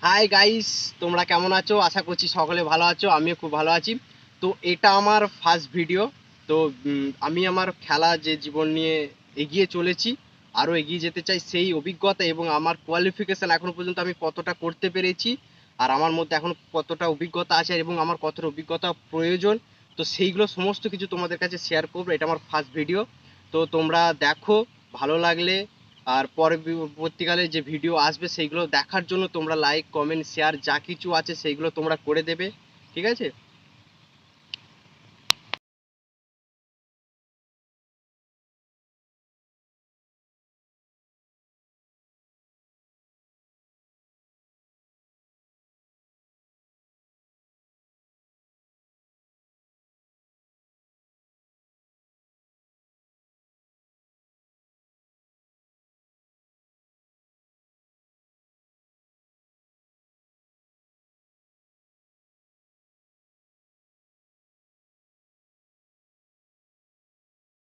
Hi guys, তোমরা কেমন আছো? আশা করছি সকলে ভালো আছো, আমিও খুব ভালো আছি। তো এটা আমার ফার্স্ট ভিডিও। তো আমি আমার খেলা যে জীবন নিয়ে এগিয়ে চলেছি, আরও এগিয়ে যেতে চাই, সেই অভিজ্ঞতা এবং আমার কোয়ালিফিকেশান এখনো পর্যন্ত আমি কতটা করতে পেরেছি, আর আমার মধ্যে এখন কতটা অভিজ্ঞতা আছে এবং আমার কতটা অভিজ্ঞতা প্রয়োজন, তো সেইগুলো সমস্ত কিছু তোমাদের কাছে শেয়ার করবো। এটা আমার ফার্স্ট ভিডিও। তো তোমরা দেখো, ভালো লাগলে আর পরবর্তীকালে যে ভিডিও আসবে সেইগুলো দেখার জন্য তোমরা লাইক কমেন্ট শেয়ার যা কিছু আছে সেইগুলো তোমরা করে দেবে, ঠিক আছে?